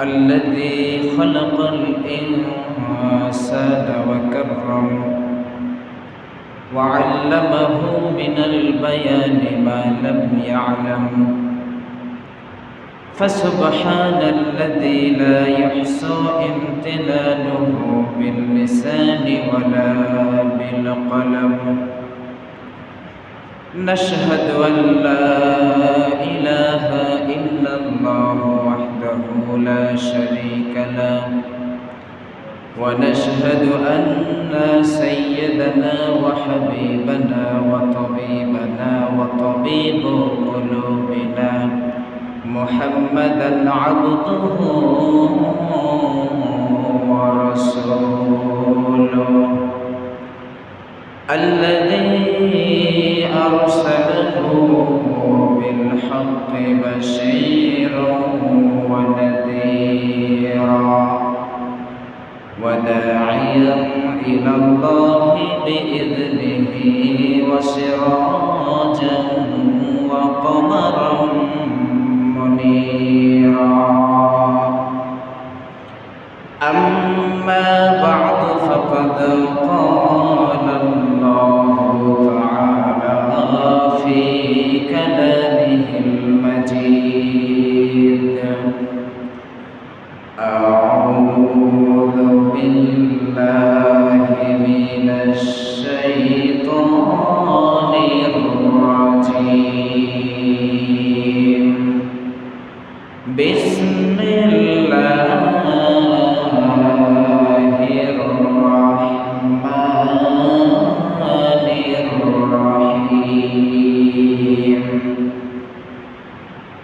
الذي خلق الإنسان وكرم وعلمه من البيان ما لم يعلم فسبحان الذي لا يحصى امتنانه باللسان ولا بالقلم نشهد أن لا إله إلا الله وحده لا شريك له ونشهد أن سيدنا وحبيبنا وطبيبنا وطبيب قلوبنا محمدا عبده ورسوله الذي أرسله بالحق بشيرا ونذيرا وداعيا إلى الله بإذنه وسراجا وقمرا منيرا أما بعد فقد قال الله تعالى في كلامه المجيد أعوذ بالله من الشيطان الرجيم بسم الله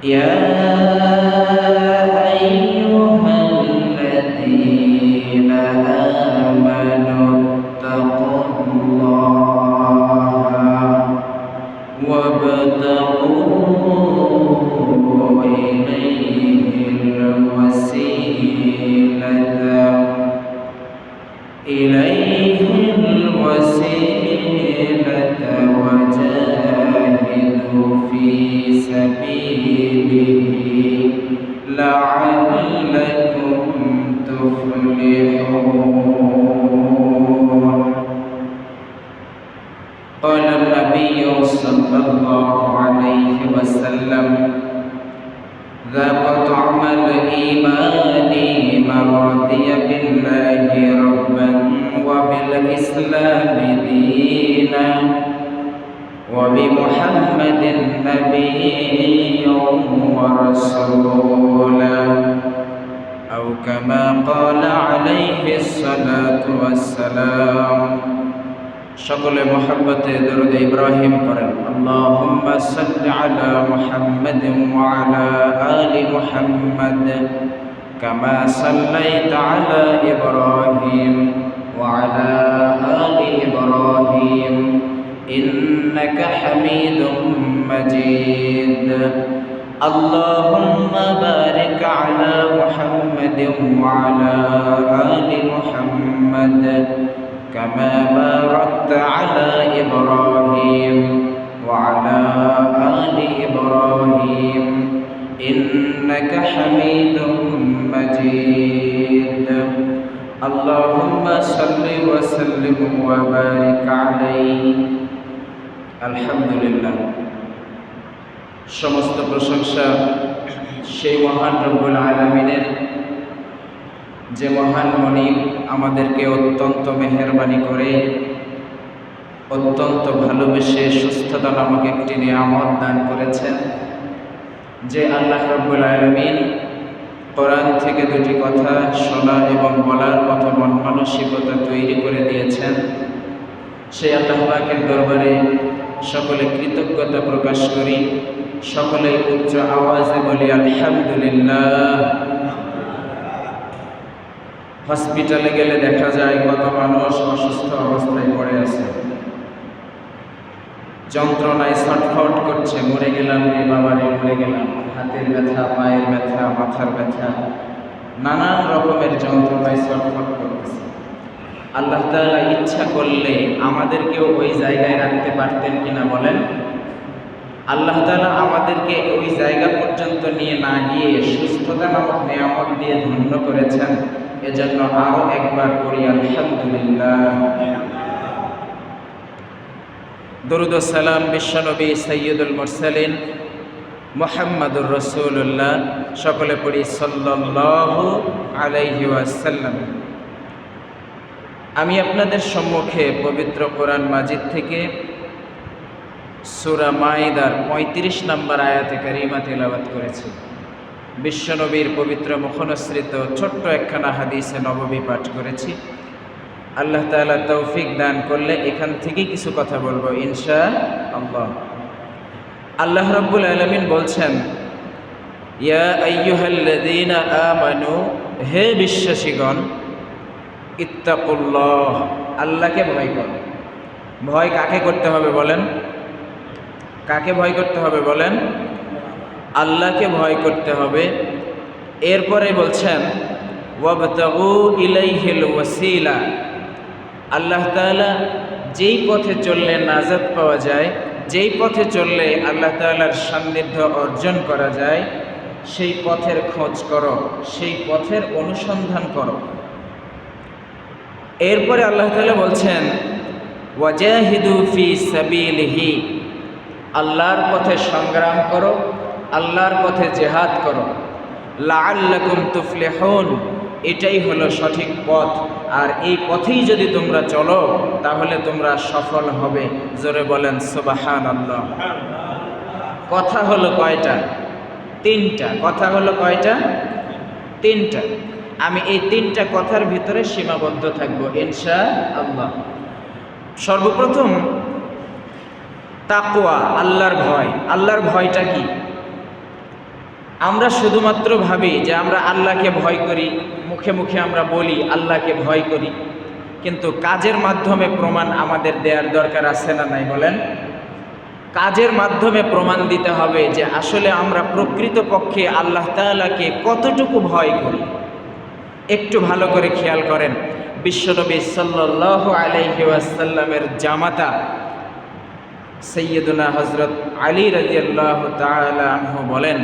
يا أيها الذين آمنوا اتقوا الله وابتغوا إليه الوسيلة وجاهدوا في سبيله لعلكم تفلحون. قال النبي صلى الله عليه وسلم ذاق طعم الإيمان من رضي بالله ربا وبالإسلام دينا وبمحمد نبيا ورسولا أو كما قال عليه الصلاة والسلام. সকলে মহব্বতে দরুদ ইব্রাহিম করেন। আল্লাহুম্মা সাল্লি আলা মুহাম্মাদিন ওয়া আলা আলি মুহাম্মাদ কামা সাল্লাইতা আলা ইব্রাহিম ওয়া আলা আলি ইব্রাহিম ইন্নাকা হামিদুম মাজিদ। আল্লাহুম্মা বারিক আলা মুহাম্মাদিন ওয়া আলা আলি মুহাম্মাদ كما باركت على إبراهيم وعلى آل إبراهيم إنك حميد مجيد. اللهم صل وسلم وبارك عليه. الحمد لله. সমস্ত প্রশংসা সেই মহান রব্বুল আলামিনের, যে মহান মনিব আমাদেরকে অত্যন্ত মেহেরবানি করে অত্যন্ত ভালোবেসে সুস্থতা নামক একটি নিয়ামত দান করেছেন। যে আল্লাহ রাব্বুল আলামিন কোরআন থেকে দুটি কথা শোনা এবং বলার মতো মন মানসিকতা তৈরি করে দিয়েছেন, সেই আল্লাহ পাকের দরবারে সকলে কৃতজ্ঞতা প্রকাশ করি। সকলে উচ্চ আওয়াজে বলি আলহামদুলিল্লাহ। হসপিটালে গেলে দেখা যায় কত মানুষ অসুস্থ অবস্থায় পড়ে আছে, যন্ত্রণায় ছটফট করছে, মরে গেলাম রে বাবা রে, মরে গেলাম। হাতের ব্যথা, পায়ের ব্যথা, মাথার ব্যথা, নানান রকমের যন্ত্রণায় ছটফট করতেছে। আল্লাহ তাআলা ইচ্ছা করলে আমাদেরকেও ওই জায়গায় রাখতে পারতেন কিনা বলেন? আল্লাহ তাআলা আমাদেরকে ওই জায়গা পর্যন্ত নিয়ে না গিয়ে সুস্থতা নামক নিয়ামত দিয়ে ধন্য করেছেন। এজন্য আরো একবার পড়ি আলহামদুলিল্লাহ। দরুদ ও সালাম বিশ্বনবী সাইয়্যিদুল মুরসালিন মুহাম্মাদুর রাসূলুল্লাহ, সকলে পড়ি সাল্লাল্লাহু আলাইহি ওয়াসাল্লাম। আমি আপনাদের সম্মুখে পবিত্র কোরআন মাজিদ থেকে সূরা মাইদার ৩৫ নম্বর আয়াতে কারিমা তিলাওয়াত করেছি। বিশ্বনবীর পবিত্র মুখনসৃত ছোট্ট একখানা হাদিসে নববী পাঠ করেছি। আল্লাহ তাআলা তৌফিক দান করলে এখান থেকেই কিছু কথা বলবো ইনশাআল্লাহ। আল্লাহ রাব্বুল আলামিন বলছেন, ইয়া আইয়ুহাল্লাযীনা আমানু, হে বিশ্বাসীগণ, ইত্তাকুল্লাহ, আল্লাহকে ভয় করো। ভয় কাকে করতে হবে বলেন? কাকে ভয় করতে হবে বলেন? আল্লাহকে ভয় করতে হবে। এরপরে বলছেন ওয়াবতাগু ইলাইহিল ওয়াসিলা, আল্লাহ তাআলা যেই পথে চললে নাজাত পাওয়া যায়, যেই পথে চললে আল্লাহ তাআলার সান্নিধ্য অর্জন করা যায়, সেই পথের খোঁজ করো, সেই পথের অনুসন্ধান করো। এরপরে আল্লাহ তাআলা বলছেন ওয়াজাহিদু ফি সাবিলিহি, আল্লাহর পথে সংগ্রাম করো, আল্লাহর পথে জেহাদ করো। লাআল্লাকুম তুফলিহুন, এটাই হলো সঠিক পথ, আর এই পথেই যদি তোমরা চলো তাহলে তোমরা সফল হবে। জোরে বলেন সুবহানাল্লাহ। কথা হলো কয়টা? তিনটা। কথা হলো কয়টা? তিনটা। আমি এই তিনটা কথার ভিতরে সীমাবদ্ধ থাকবো ইনশাআল্লাহ। সর্বপ্রথম তাকওয়া, আল্লাহর ভয়। আল্লাহর ভয়টা কি? আমরা শুধুমাত্র ভাবি যে আমরা আল্লাহকে ভয় করি, মুখে মুখে আমরা বলি আল্লাহকে ভয় করি, কিন্তু কাজের মাধ্যমে প্রমাণ আমাদের দেওয়ার দরকার আছে না নাই বলেন? কাজের মাধ্যমে প্রমাণ দিতে হবে যে আসলে আমরা প্রকৃতপক্ষে আল্লাহ তাআলাকে কতটুকু ভয় করি। একটু ভালো করে খেয়াল করেন, বিশ্বনবী সাল্লাল্লাহু আলাইহি ওয়াসাল্লামের জামাতা সাইয়্যিদুনা হযরত আলী রাদিয়াল্লাহু তাআলা আনহু বলেন,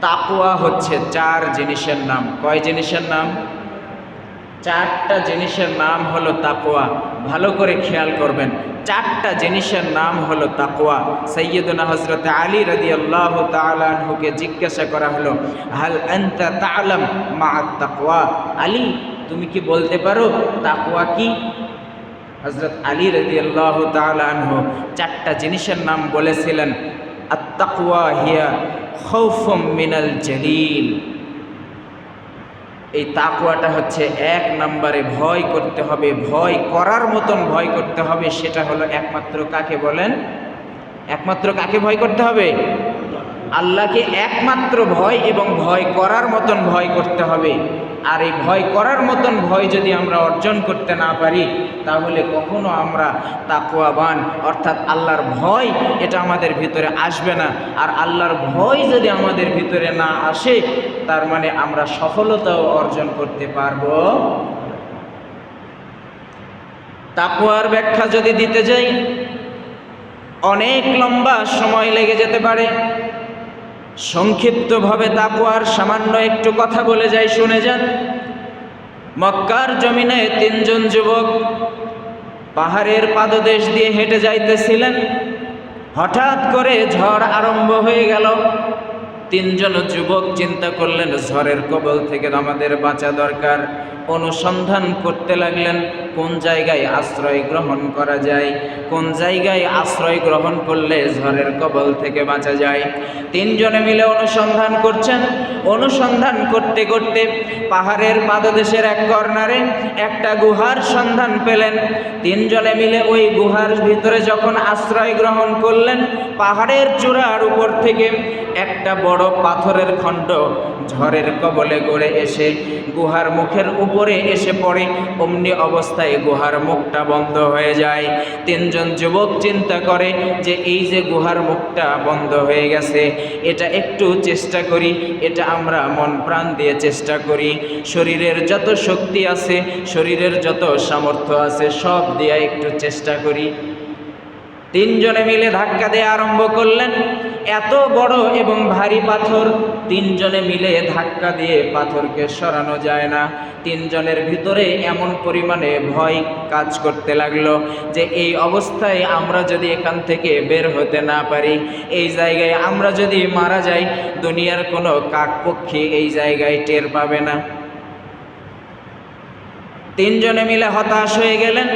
তাকওয়া হচ্ছে চার জিনিসের নাম। কয় জিনিসের নাম? চারটা জিনিসের নাম হলো তাকওয়া। ভালো করে খেয়াল করবেন, চারটা জিনিসের নাম হলো তাকওয়া। সাইয়্যিদুনা হযরত আলী রাদিয়াল্লাহু তাআলা আনহুকে জিজ্ঞাসা করা হলো, হাল আনতা তা'লাম মা'আত তাকওয়া, আলী তুমি কি বলতে পারো তাকওয়া কি? হযরত আলী রাদিয়াল্লাহু তাআলা আনহু চারটা জিনিসের নাম বলেছিলেন। আত-তাকওয়া হিয়া খাউফুম মিনাল জালিল, এই তাকওয়াটা হচ্ছে এক নম্বরে ভয় করতে হবে, ভয় করার মতন ভয় করতে হবে। সেটা হলো একমাত্র কাকে বলেন? একমাত্র কাকে ভয় করতে হবে? আল্লাহকে একমাত্র ভয় এবং ভয় করার মতন ভয় করতে হবে। আর এই ভয় করার মতন ভয় যদি আমরা অর্জন করতে না পারি তাহলে কখনো আমরা তাকওয়াবান অর্থাৎ আল্লাহর ভয় এটা আমাদের ভিতরে আসবে না। আর আল্লাহর ভয় যদি আমাদের ভিতরে না আসে তার মানে আমরা সফলতাও অর্জন করতে পারবো। তাকওয়ার ব্যাখ্যা যদি দিতে যাই অনেক লম্বা সময় লেগে যেতে পারে। সংক্ষিপ্তভাবে তাকওয়ার সামান্য একটু কথা বলে যাই, শুনে যান। মক্কার জমিনে তিনজন যুবক পাহাড়ের পাদদেশ দিয়ে হেঁটে যাইতেছিলেন। হঠাৎ করে ঝড় আরম্ভ হয়ে গেল। তিনজন যুবক চিন্তা করলেন ঝড়ের কবল থেকে আমাদের বাঁচা দরকার। অনুসন্ধান করতে লাগলেন কোন জায়গায় আশ্রয় গ্রহণ করা যায়, কোন জায়গায় আশ্রয় গ্রহণ করলে ঝড়ের কবল থেকে বাঁচা যায়। তিনজনে মিলে অনুসন্ধান করছেন। অনুসন্ধান করতে করতে পাহাড়ের পাদদেশের এক কর্নারে একটা গুহার সন্ধান পেলেন। তিনজনে মিলে ওই গুহার ভিতরে যখন আশ্রয় গ্রহণ করলেন, পাহাড়ের চূড়ার উপর থেকে একটা বড় পাথরের খণ্ড ঝড়ের কবলে গড়ে এসে গুহার মুখের উপরে এসে পড়ে। অমনি অবস্থায় গুহার মুখটা বন্ধ হয়ে যায়। তিনজন যুবক চিন্তা করে যে এই যে গুহার মুখটা বন্ধ হয়ে গেছে, এটা একটু চেষ্টা করি, এটা আমরা মন প্রাণ দিয়ে চেষ্টা করি। শরীরের যত শক্তি আছে, শরীরের যত সামর্থ্য আছে সব দিয়ে একটু চেষ্টা করি। তিনজনে মিলে ধাক্কা দিয়ে আরম্ভ করলেন। এত বড় এবং ভারী পাথর, তিনজনে মিলে ধাক্কা দিয়ে পাথরকে সরানো যায় না। তিনজনের ভিতরে এমন পরিমাণে ভয় কাজ করতে লাগলো যে এই অবস্থায় আমরা যদি এখান থেকে বের হতে না পারি, এই জায়গায় আমরা যদি মারা যাই, দুনিয়ার কোনো কাকপক্ষী এই জায়গায় টের পাবে না। তিনজনে মিলে হতাশ হয়ে গেলেন।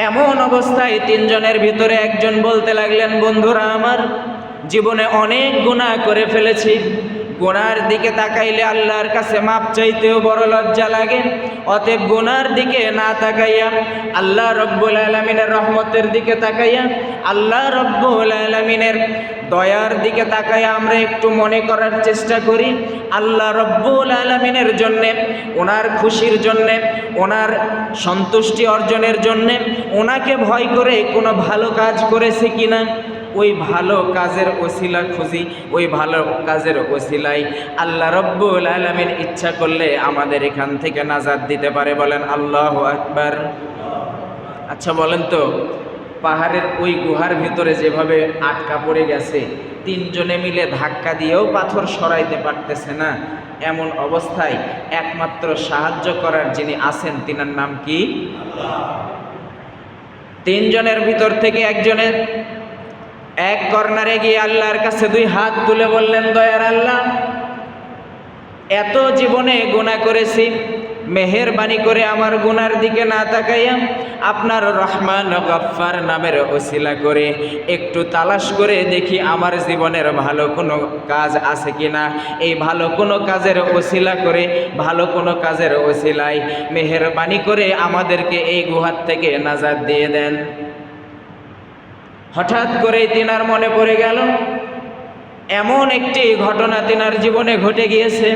এমন অবস্থায় তিনজনের ভিতরে একজন বলতে লাগলেন, বন্ধুরা আমার, জীবনে অনেক গুনাহ করে ফেলেছি, গুনার দিকে তাকাইলে আল্লাহর কাছে মাপ চাইতেও বড় লজ্জা লাগে। অতএব গুনার দিকে না তাকাইয়া আল্লাহ রব্বুল আলামিনের রহমতের দিকে তাকাইয়া, আল্লাহ রব্বুল আলামিনের দয়ার দিকে তাকাইয়া আমরা একটু মনে করার চেষ্টা করি আল্লাহ রব্বুল আলামিনের জন্যে, ওনার খুশির জন্যে, ওনার সন্তুষ্টি অর্জনের জন্যে, ওনাকে ভয় করে কোনো ভালো কাজ করেছে কিনা। ওই ভালো কাজের ওসিলা খুঁজি, ওই ভালো কাজের ওসিলায় আল্লাহ রব্বুল আলামিন ইচ্ছা করলে আমাদের এখান থেকে নাজাত দিতে পারে। বলেন আল্লাহু আকবার। আচ্ছা বলেন তো, পাহাড়ের ওই গুহার ভিতরে যেভাবে আটকা পড়ে গেছে, তিনজনে মিলে ধাক্কা দিয়েও পাথর সরাইতে পারতেছে না, এমন অবস্থায় একমাত্র সাহায্য করার যিনি আছেন তিনার নাম কি? তিনজনের ভিতর থেকে একজনের এক কর্নারে গিয়ে আল্লাহর কাছে দুই হাত তুলে বললেন, দয়ার আল্লাহ, এত জীবনে গুনাহ করেছি, মেহেরবানি করে আমার গুনার দিকে না তাকাইয়া আপনার রহমান ও গফফার নামের ওসিলা করে একটু তালাশ করে দেখি আমার জীবনের ভালো কোনো কাজ আছে কিনা। এই ভালো কোনো কাজের ওসিলা করে, ভালো কোনো কাজের ওসিলায় মেহেরবানি করে আমাদেরকে এই গুহার থেকে নাজাত দিয়ে দেন। হঠাৎ করে তিনার মনে পড়ে গেল এমন একটি ঘটনা তিনার জীবনে ঘটে গিয়েছে,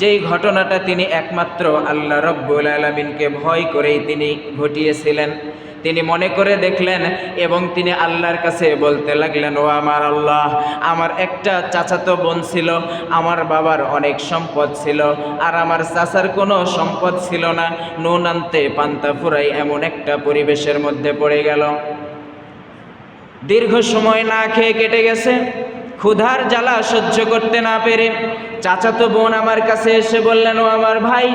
যেই ঘটনাটা তিনি একমাত্র আল্লাহ রব্বুল আলামিনকে ভয় করেই তিনি ঘটিয়েছিলেন। তিনি মনে করে দেখলেন এবং তিনি আল্লাহর কাছে বলতে লাগলেন, ও আমার আল্লাহ, আমার একটা চাচাতো বোন ছিল, আমার বাবার অনেক সম্পদ ছিল, আর আমার চাচার কোনো সম্পদ ছিল না। নুন আনতে পান্তা ফুরাই এমন একটা পরিবেশের মধ্যে পড়ে গেল। দীর্ঘ সময় না খেয়ে কেটে গেছে। ক্ষুধার জ্বালা সহ্য করতে না পেরে চাচাতো বোন আমার কাছে এসে বললেন, ও আমার ভাই,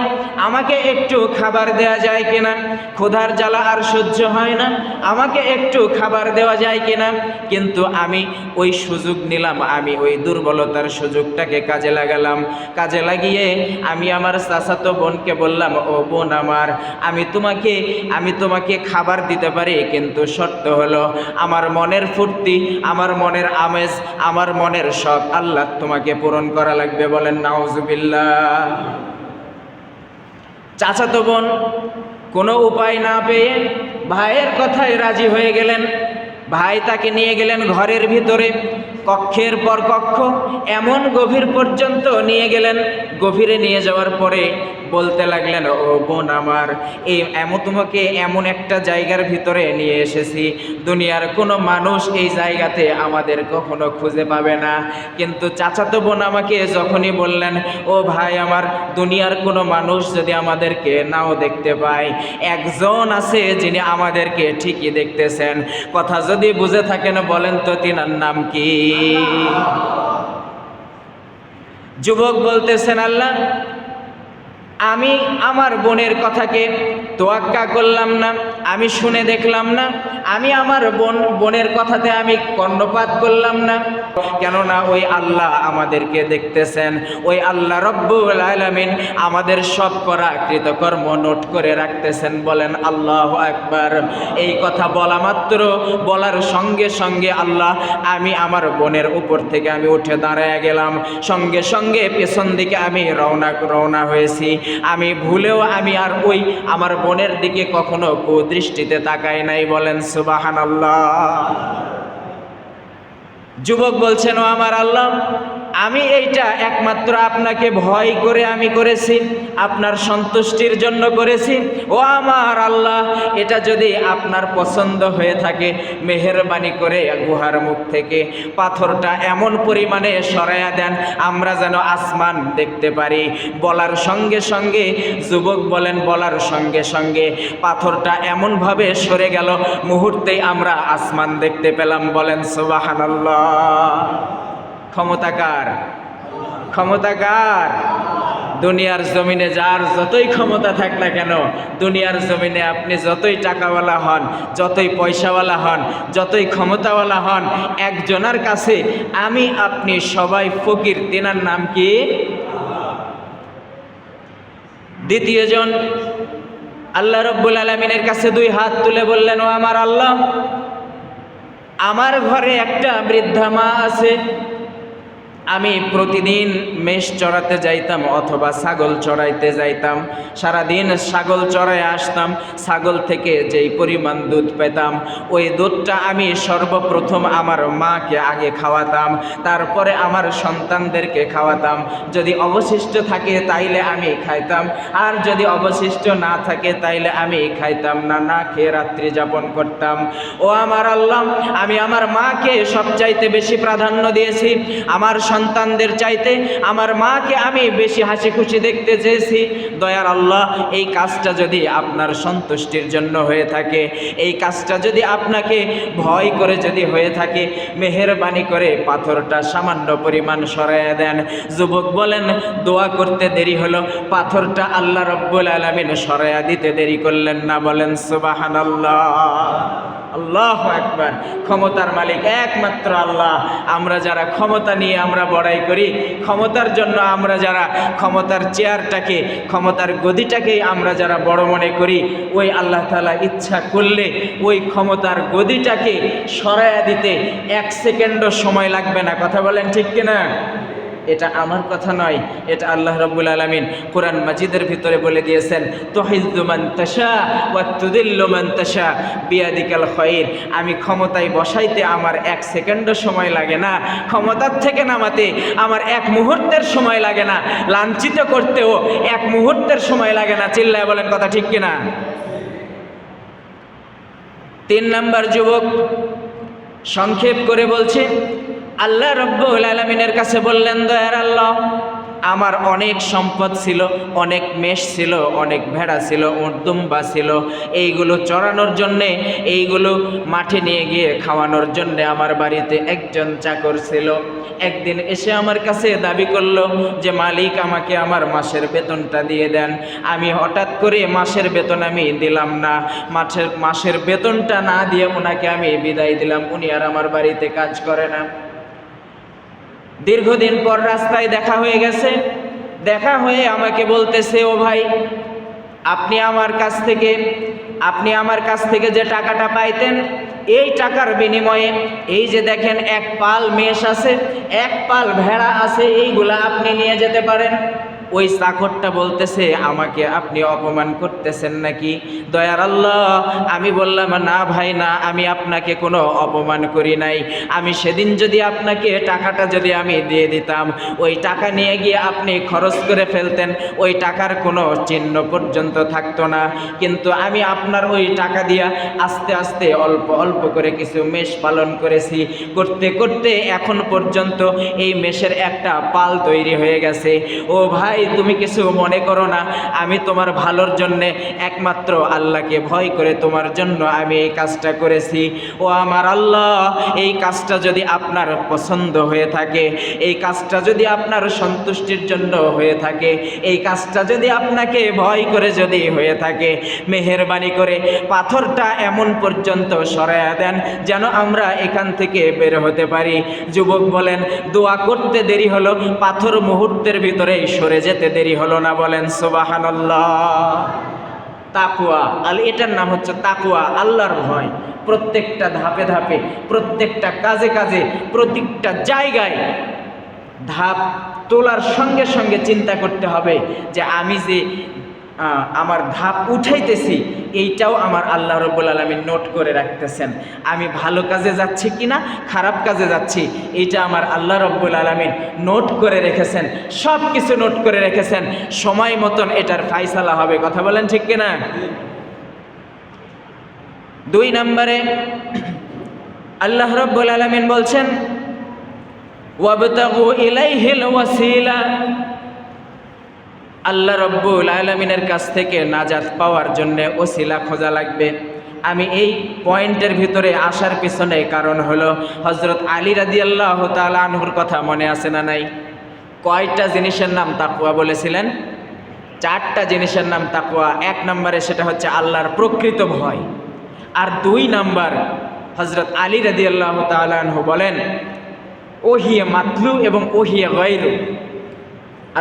আমাকে একটু খাবার দেওয়া যায় কিনা? ক্ষুধার জ্বালা আর সহ্য হয় না, আমাকে একটু খাবার দেওয়া যায় কিনা? কিন্তু আমি ওই সুযোগ নিলাম, আমি ওই দুর্বলতার সুযোগটাকে কাজে লাগালাম। কাজে লাগিয়ে আমি আমার চাচাতো বোনকে বললাম, ও বোন আমার, আমি তোমাকে খাবার দিতে পারি, কিন্তু শর্ত হলো আমার মনের ফুর্তি, আমার মনের আমেজ, আমার মনের শখ আল্লাহ তোমাকে পূরণ করা লাগবে। বলেন নাউজুবিল্লাহ। চাচাতো বোন কোনো উপায় না পেয়ে ভাইয়ের কথায় রাজি হয়ে গেলেন। ভাই তাকে নিয়ে গেলেন ঘরের ভিতরে, কক্ষের পর কক্ষ, এমন গভীর পর্যন্ত নিয়ে গেলেন। গভীরে নিয়ে যাওয়ার পরে বলতে লাগলেন, ও বোন আমার, তোমাকে এমন একটা জায়গার ভিতরে নিয়ে এসেছি, দুনিয়ার কোনো মানুষ এই জায়গাতে আমাদের কখনো খুঁজে পাবে না। কিন্তু চাচাতো বোন আমাকে যখনই বললেন, ও ভাই আমার, দুনিয়ার কোনো মানুষ যদি আমাদেরকে নাও দেখতে পায়, একজন আছে যিনি আমাদেরকে ঠিকই দেখতেছেন। কথা যদি বুঝে থাকেন বলেন তো তিনার নাম কি? যুবক বলতেছেন, আল্লাহ, আমি আমার বোনের কথাকে তোয়াক্কা করলাম না, আমি শুনে দেখলাম না, আমি আমার বোনের কথাতে আমি কর্ণপাত করলাম না, কেননা ওই আল্লাহ আমাদেরকে দেখতেছেন। ওই আল্লাহ রব্বুল আলামিন আমাদের সব করা কৃতকর্ম নোট করে রাখতেছেন। বলেন আল্লাহু আকবার। এই কথা বলা মাত্র, বলার সঙ্গে সঙ্গে আল্লাহ, আমি আমার বোনের উপর থেকে আমি উঠে দাঁড়ায় গেলাম। সঙ্গে সঙ্গে পেছন দিকে আমি রওনা হয়েছি। আমি ভুলেও আমি আর ওই আমার বোনের দিকে কখনো কুদৃষ্টিতে তাকাই নাই। বলেন সুবহানাল্লাহ। যুবক বলছেন, ও আমার আল্লাহ, আমি এইটা একমাত্র আপনাকে ভয় করে আমি করেছি, আপনার সন্তুষ্টির জন্য করেছি। ও আমার আল্লাহ, এটা যদি আপনার পছন্দ হয়ে থাকে, মেহেরবানি করে গুহার মুখ থেকে পাথরটা এমন পরিমাণে সরাইয়া দেন আমরা যেন আসমান দেখতে পারি। বলার সঙ্গে সঙ্গে যুবক বলেন, বলার সঙ্গে সঙ্গে পাথরটা এমনভাবে সরে গেল, মুহূর্তেই আমরা আসমান দেখতে পেলাম। বলেন সুবহানাল্লাহ। ক্ষমতা কার? ক্ষমতা কার? দুনিয়ার জমিনে যার যতই ক্ষমতা থাক না কেন, দুনিয়ার জমিনে আপনি যতই টাকাওয়ালা হন, যতই পয়সাওয়ালা হন, যতই ক্ষমতাওয়ালা হন, একজনের কাছে আমি আপনি সবাই ফকির। তেনার নাম কি? দ্বিতীয়জন আল্লাহ রাব্বুল আলামিনের কাছে দুই হাত তুলে বললেন, ও আমার আল্লাহ, আমার ঘরে একটা বৃদ্ধা মা আছে। আমি প্রতিদিন মেষ চড়াতে যাইতাম অথবা ছাগল চড়াইতে যাইতাম। সারাদিন ছাগল চড়াই আসতাম। ছাগল থেকে যেই পরিমাণ দুধ পেতাম, ওই দুধটা আমি সর্বপ্রথম আমার মাকে আগে খাওয়াতাম, তারপরে আমার সন্তানদেরকে খাওয়াতাম। যদি অবশিষ্ট থাকে তাইলে আমি খাইতাম, আর যদি অবশিষ্ট না থাকে তাইলে আমি খাইতাম না, না খেয়ে রাত্রি যাপন করতাম। ও আমার আল্লাহ, আমি আমার মাকে সবচাইতে বেশি প্রাধান্য দিয়েছি। আমার সন্তানদের চাইতে আমার মাকে আমি বেশি হাসি খুশি দেখতে চেয়েছি। দয়ার আল্লাহ, এই কাজটা যদি আপনার সন্তুষ্টির জন্য হয়ে থাকে, এই কাজটা যদি আপনাকে ভয় করে যদি হয়ে থাকে, মেহেরবানি করে পাথরটা সামান্য পরিমাণ সরাইয়া দেন। যুবক বলেন, দোয়া করতে দেরি হলো, পাথরটা আল্লাহ রাব্বুল আলামিন সরাইয়া দিতে দেরি করলেন না। বলেন সুবহানাল্লাহ। আল্লাহু আকবার। ক্ষমতার মালিক একমাত্র আল্লাহ। আমরা যারা ক্ষমতা নিয়ে আমরা বড়াই করি, ক্ষমতার জন্য আমরা যারা ক্ষমতার চেয়ারটাকে, ক্ষমতার গদিটাকেই আমরা যারা বড় মনে করি, ওই আল্লাহ তাআলা ইচ্ছা করলে ওই ক্ষমতার গদিটাকে সরাইয়া দিতে 1 সেকেন্ডও সময় লাগবে না। কথা বলেন ঠিক কিনা? এটা আমার কথা নয়, এটা আল্লাহ রাব্বুল আলামিন কোরআন মাজিদের ভিতরে বলে দিয়েছেন, তুহিজ্জু মান তাশা ওয়া তুযিল্লু মান তাশা বিয়াদিকাল খায়র। আমি ক্ষমতায় বসাইতে আমার 1 সেকেন্ডও সময় লাগে না, ক্ষমতার থেকে নামাতে আমার 1 মুহূর্তের সময় লাগে না, লাঞ্ছিত করতেও 1 মুহূর্তের সময় লাগে না। চিল্লায় বলেন কথা ঠিক কিনা? 3 নাম্বার যুবক সংক্ষেপ করে বলছে, আল্লাহ রাব্বুল আলামিনের কাছে বললেন, দয়ার আল্লাহ, আমার অনেক সম্পদ ছিল, অনেক মেষ ছিল, অনেক ভেড়া ছিল, উট দুম্বা ছিল। এইগুলো চড়ানোর জন্যে, এইগুলো মাঠে নিয়ে গিয়ে খাওয়ানোর জন্যে আমার বাড়িতে একজন চাকর ছিল। একদিন এসে আমার কাছে দাবি করলো যে, মালিক, আমাকে আমার মাসের বেতনটা দিয়ে দেন। আমি হঠাৎ করে মাসের বেতন আমি দিলাম না। মাসের বেতনটা না দিয়ে ওনাকে আমি বিদায় দিলাম। উনি আর আমার বাড়িতে কাজ করে না। দীর্ঘদিন পর রাস্তায় দেখা হয়ে গেছে। দেখা হয়ে আমাকে বলতেছে, ও ভাই, আপনি আমার কাছ থেকে যে টাকাটা পাইতেন, এই টাকার বিনিময়ে এই যে দেখেন 1 পাল মেষ আছে, 1 পাল ভেড়া আছে, এইগুলা আপনি নিয়ে যেতে পারেন। ওই চাকরটা বলতেছে, আমাকে আপনি অপমান করতেছেন নাকি? দয়ার আল্লাহ, আমি বললাম, না ভাই না, আমি আপনাকে কোনো অপমান করি নাই। আমি সেদিন যদি আপনাকে টাকাটা যদি আমি দিয়ে দিতাম, ওই টাকা নিয়ে গিয়ে আপনি খরচ করে ফেলতেন, ওই টাকার কোনো চিহ্ন পর্যন্ত থাকতো না। কিন্তু আমি আপনার ওই টাকা দিয়া আস্তে আস্তে অল্প অল্প করে কিছু মেষ পালন করেছি। করতে করতে এখন পর্যন্ত এই মেষের একটা পাল তৈরি হয়ে গেছে। ও ভাই, তুমি কিছু মনে করো না, আমি তোমার ভালোর জন্যে, একমাত্র আল্লাহকে ভয় করে তোমার জন্য আমি এই কাজটা করেছি। ও আমার আল্লাহ, এই কাজটা যদি আপনার পছন্দ হয়ে থাকে, এই কাজটা যদি আপনার সন্তুষ্টির জন্য হয়ে থাকে, এই কাজটা যদি আপনাকে ভয় করে যদি হয়ে থাকে, মেহেরবানি করে পাথরটা এমন পর্যন্ত সরাইয়া দেন যেন আমরা এখান থেকে বের হতে পারি। যুবক বলেন, দোয়া করতে দেরি হলো, পাথর মুহূর্তের ভিতরেই সরে যেতে দেরি হলো না। বলেন সুবহানাল্লাহ। তাকওয়া, এটার নাম হচ্ছে তাকওয়া, আল্লাহর ভয়। প্রত্যেকটা ধাপে ধাপে, প্রত্যেকটা কাজে কাজে, প্রত্যেকটা জায়গায় ধাপ তোলার সঙ্গে সঙ্গে চিন্তা করতে হবে যে আমি যে আমার ধাপ উঠাইতেছি, এইটাও আমার আল্লাহ রাব্বুল আলামিন নোট করে রাখতেছেন। আমি ভালো কাজে যাচ্ছি কিনা, খারাপ কাজে যাচ্ছি, এইটা আমার আল্লাহ রাব্বুল আলামিন নোট করে রেখেছেন, সব কিছু নোট করে রেখেছেন। সময় মতন এটার ফায়সালা হবে। কথা বলেন ঠিক কিনা? 2 নম্বরে আল্লাহ রাব্বুল আলামিন বলছেন ওয়াবতাগু ইলাইহিল ওয়াসিলা। আল্লাহ রাব্বুল আলামিনের কাছ থেকে নাজাত পাওয়ার জন্য ওসিলা খোঁজা লাগবে। আমি এই পয়েন্টের ভিতরে আসার পিছনে কারণ হলো হযরত আলী রাদিয়াল্লাহু তাআলা আনহুর কথা মনে আছে না নাই? কয়টা জিনিসের নাম তাকওয়া বলেছিলেন? 4টা জিনিসের নাম তাকওয়া। 1 নম্বরে সেটা হচ্ছে আল্লাহর প্রকৃত ভয়। আর 2 নম্বর হযরত আলী রাদিয়াল্লাহু তাআলা আনহু বলেন ওহিয়া মাতলু এবং ওহিয়া গায়রু।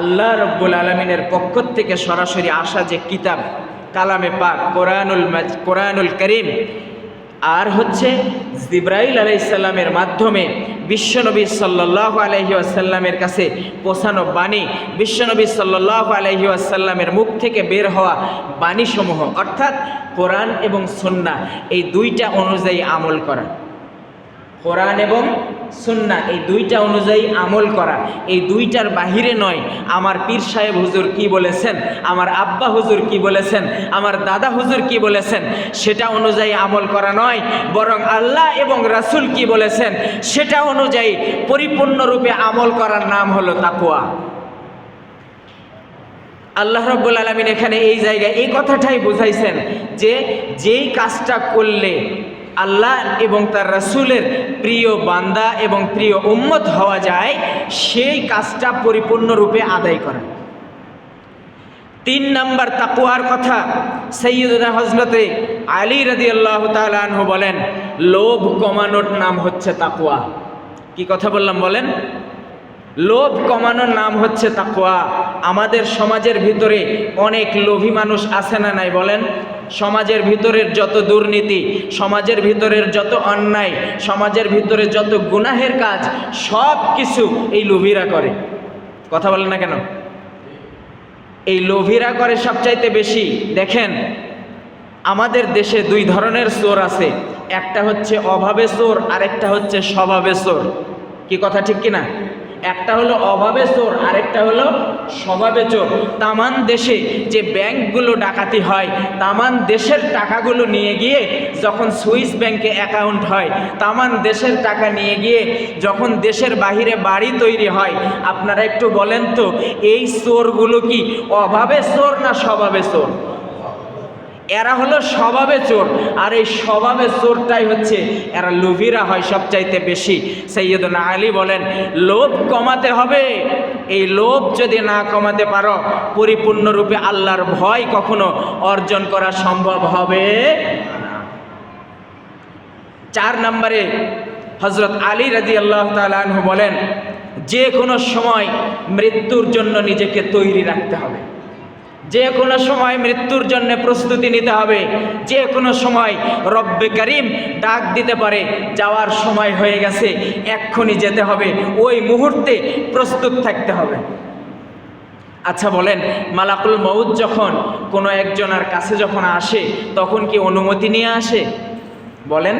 আল্লাহ রাব্বুল আলামিনের পক্ষ থেকে সরাসরি আসা যে কিতাব কালামে পাক কোরআনুল কারীম, আর হচ্ছে জিবরাইল আলাইহিস সালামের মাধ্যমে বিশ্বনবী সাল্লাল্লাহু আলাইহি ওয়াসাল্লামের কাছে পৌঁছানো বাণী, বিশ্বনবী সাল্লাল্লাহু আলাইহি ওয়াসাল্লামের মুখ থেকে বের হওয়া বাণীসমূহ, অর্থাৎ কোরআন এবং সুন্নাহ, এই 2টা অনুযায়ী আমল করা। কোরআন এবং সুন্নাহ এই 2টা অনুযায়ী আমল করা, এই 2টার বাহিরে নয়। আমার পীর সাহেব হুজুর কি বলেছেন, আমার আব্বা হুজুর কি বলেছেন, আমার দাদা হুজুর কি বলেছেন, সেটা অনুযায়ী আমল করা নয়, বরং আল্লাহ এবং রাসূল কি বলেছেন সেটা অনুযায়ী পরিপূর্ণরূপে আমল করার নাম হলো তাকওয়া। আল্লাহ রাব্বুল আলামিন এখানে এই জায়গায় এই কথাটাই বুঝাইছেন যে যেই কাজটা করলে আল্লাহ এবং তার রাসূলের প্রিয় বান্দা এবং প্রিয় উম্মত হওয়া যায়, সেই কাজটা পরিপূর্ণরূপে আদায় করা। 3 নম্বর তাকওয়ার কথা সাইয়্যিদুনা হযরতে আলী রাদিয়াল্লাহু তাআলা আনহু বলেন লোভ কমানোর নাম হচ্ছে তাকওয়া। কি কথা বললাম বলেন? লোভ কমানোর নাম হচ্ছে তাকওয়া। আমাদের সমাজের ভিতরে অনেক লোভী মানুষ আছে না নাই বলেন? সমাজের ভিতরের যত দুর্নীতি, সমাজের ভিতরের যত অন্যায়, সমাজের ভিতরে যত গুনাহের কাজ, সব কিছু এই লোভীরা করে। কথা বলেন না কেন? এই লোভীরা করে সবচাইতে বেশি। দেখেন আমাদের দেশে 2 ধরনের চোর আছে, একটা হচ্ছে অভাবে চোর, আরেকটা হচ্ছে স্বভাবে চোর। কি কথা ঠিক কিনা? একটা হলো অভাবে চোর, আরেকটা হলো স্বভাবে চোর। তামান দেশে যে ব্যাংকগুলো ডাকাতি হয়, তামান দেশের টাকাগুলো নিয়ে গিয়ে যখন সুইস ব্যাংকে অ্যাকাউন্ট হয়, তামান দেশের টাকা নিয়ে গিয়ে যখন দেশের বাহিরে বাড়ি তৈরি হয়, আপনারা একটু বলেন তো এই চোরগুলো কি অভাবে চোর না স্বভাবে চোর? এরা হলো স্বভাবে চোর, আর এই স্বভাবে চোরটাই হচ্ছে এরা লোভীরা হয় সবচাইতে বেশি। সাইয়্যিদুনা আলী বলেন লোভ কমাতে হবে। এই লোভ যদি না কমাতে পারো, পরিপূর্ণরূপে আল্লাহর ভয় কখনো অর্জন করা সম্ভব হবে না। 4 নম্বরে হযরত আলী রাদিয়াল্লাহু তাআলা আনহু বলেন যে কোনো সময় মৃত্যুর জন্য নিজেকে তৈরি রাখতে হবে। যে কোনো সময় মৃত্যুর জন্য প্রস্তুতি নিতে হবে। যে কোনো সময় রব্বে কারীম ডাক দিতে পারে, যাওয়ার সময় হয়ে গেছে, এক্ষুনি যেতে হবে, ওই মুহূর্তে প্রস্তুত থাকতে হবে। আচ্ছা বলেন, মালাকুল মউত যখন কোনো একজনের কাছে যখন আসে, তখন কি অনুমতি নিয়ে আসে? বলেন,